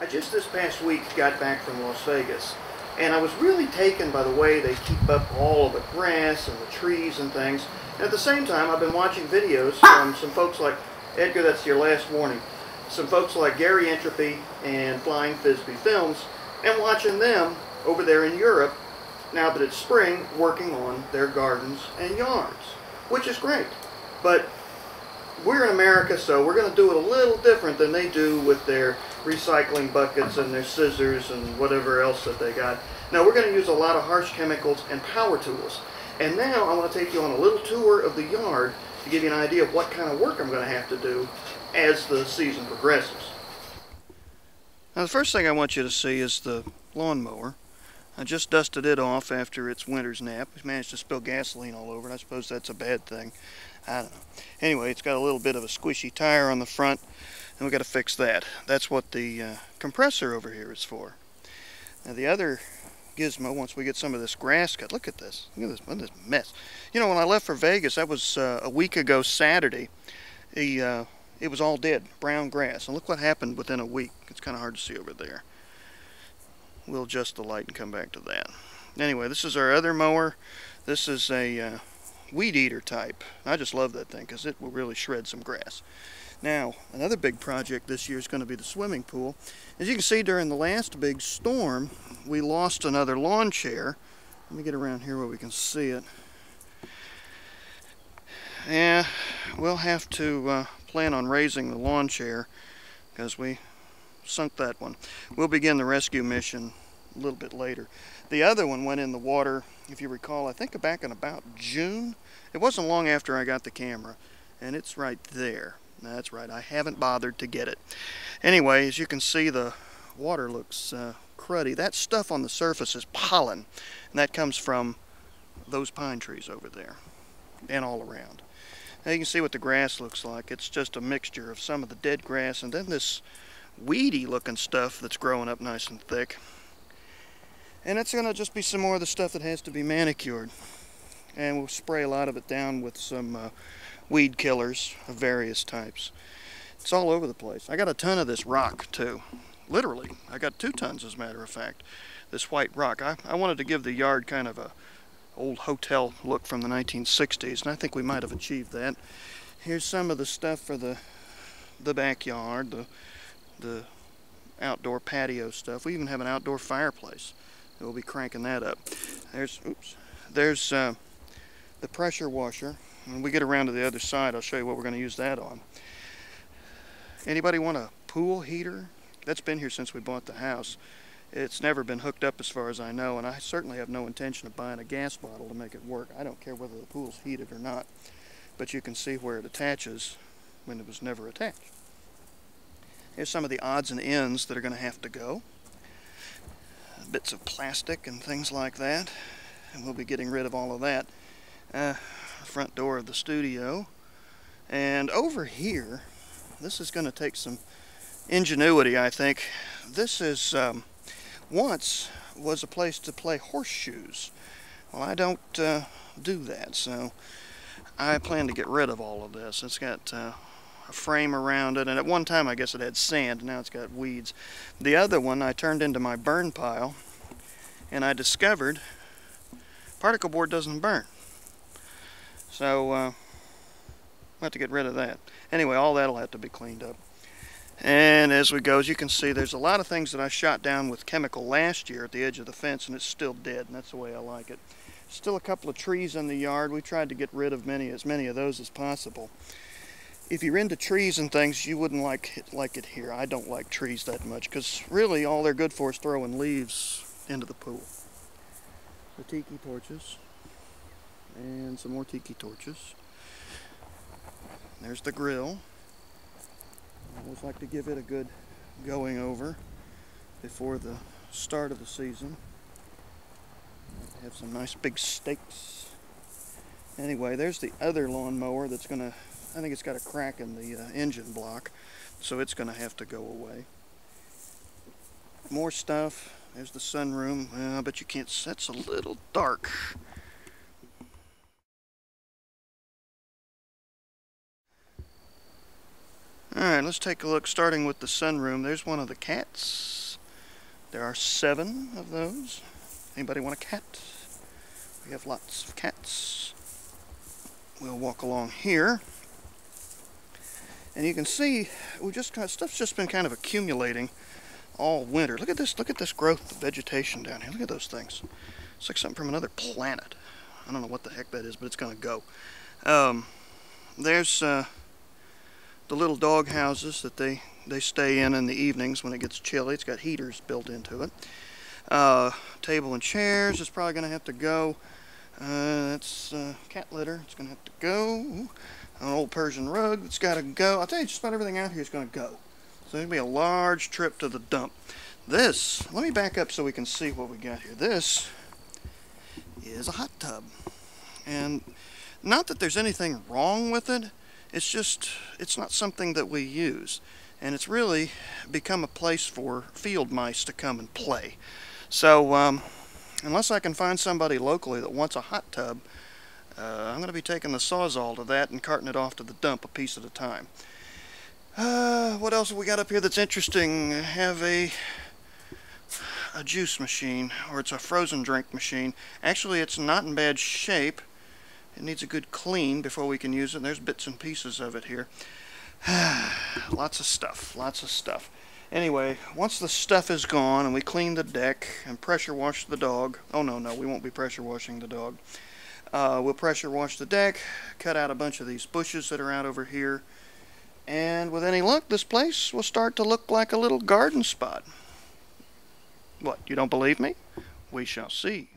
I just this past week got back from Las Vegas, and I was really taken by the way they keep up all of the grass and the trees and things. And at the same time, I've been watching videos from some folks like, Edgar, that's your last warning, some folks like GarryEntropy and FlyingFisbeeFilms, and watching them over there in Europe, now that it's spring, working on their gardens and yards, which is great. But we're in America, so we're going to do it a little different than they do with their recycling buckets and their scissors and whatever else that they got. Now we're going to use a lot of harsh chemicals and power tools. And now I want to take you on a little tour of the yard to give you an idea of what kind of work I'm going to have to do as the season progresses. Now the first thing I want you to see is the lawnmower. I just dusted it off after its winter's nap. We managed to spill gasoline all over it. I suppose that's a bad thing. I don't know. Anyway, it's got a little bit of a squishy tire on the front, and we've got to fix that. That's what the compressor over here is for. Now the other gizmo, once we get some of this grass cut, look at this. Look at this mess. You know, when I left for Vegas, that was a week ago Saturday. It was all dead, brown grass. And look what happened within a week. It's kind of hard to see over there. We'll adjust the light and come back to that. Anyway, this is our other mower. This is a weed eater type. I just love that thing because it will really shred some grass. Now, another big project this year is going to be the swimming pool. As you can see, during the last big storm, we lost another lawn chair. Let me get around here where we can see it. Yeah, we'll have to plan on raising the lawn chair because we sunk that one. We'll begin the rescue mission a little bit later. The other one went in the water, if you recall, I think back in about June. It wasn't long after I got the camera, and it's right there. That's right, I haven't bothered to get it. Anyway, as you can see, the water looks cruddy. That stuff on the surface is pollen, and that comes from those pine trees over there and all around. Now you can see what the grass looks like. It's just a mixture of some of the dead grass and then this weedy looking stuff that's growing up nice and thick. And it's going to just be some more of the stuff that has to be manicured. And we'll spray a lot of it down with some weed killers of various types. It's all over the place. I got a ton of this rock too. Literally, I got 2 tons as a matter of fact. This white rock. I wanted to give the yard kind of a old hotel look from the 1960s, and I think we might have achieved that. Here's some of the stuff for the backyard, the outdoor patio stuff. We even have an outdoor fireplace. We'll be cranking that up. There's the pressure washer. When we get around to the other side, I'll show you what we're going to use that on. Anybody want a pool heater? That's been here since we bought the house. It's never been hooked up as far as I know, and I certainly have no intention of buying a gas bottle to make it work. I don't care whether the pool's heated or not, but you can see where it attaches when it was never attached. Here's some of the odds and ends that are going to have to go. Bits of plastic and things like that, and we'll be getting rid of all of that. Front door of the studio, and over here, this is going to take some ingenuity, I think. This is once was a place to play horseshoes. Well, I don't do that, so I plan to get rid of all of this. It's got a frame around it, and at one time I guess it had sand. Now it's got weeds. The other one I turned into my burn pile, and I discovered particle board doesn't burn. So we'll have to get rid of that. Anyway, all that'll have to be cleaned up. And as we go, as you can see, there's a lot of things that I shot down with chemical last year at the edge of the fence, and it's still dead, and that's the way I like it. Still a couple of trees in the yard. We tried to get rid of as many of those as possible. If you're into trees and things, you wouldn't like it here. I don't like trees that much, because really all they're good for is throwing leaves into the pool. The tiki torches, and some more tiki torches. There's the grill. I always like to give it a good going over before the start of the season. Have some nice big steaks. Anyway, there's the other lawnmower that's going to, I think it's got a crack in the engine block, so it's going to have to go away. More stuff. There's the sunroom, but you can't, that's a little dark. Alright, Alright, let's take a look, starting with the sunroom. There's one of the cats. There are 7 of those. Anybody want a cat? We have lots of cats. We'll walk along here. And you can see, stuff's just been kind of accumulating all winter. Look at this growth of vegetation down here. Look at those things. It's like something from another planet. I don't know what the heck that is, but it's going to go. There's the little dog houses that they stay in the evenings when it gets chilly. It's got heaters built into it. Table and chairs is probably going to have to go. That's cat litter. It's going to have to go. An old Persian rug that's got to go. I'll tell you, just about everything out here is going to go. So there's going to be a large trip to the dump. This, let me back up so we can see what we got here. This is a hot tub. And not that there's anything wrong with it, it's just, it's not something that we use. And it's really become a place for field mice to come and play. So, unless I can find somebody locally that wants a hot tub, I'm going to be taking the Sawzall to that and carting it off to the dump a piece at a time. What else have we got up here that's interesting? I have a juice machine, or it's a frozen drink machine. Actually, it's not in bad shape. It needs a good clean before we can use it. There's bits and pieces of it here. Lots of stuff. Anyway, once the stuff is gone and we clean the deck and pressure wash the dog. Oh no, we won't be pressure washing the dog. We'll pressure wash the deck, cut out a bunch of these bushes that are out over here, and with any luck, this place will start to look like a little garden spot. What, you don't believe me? We shall see.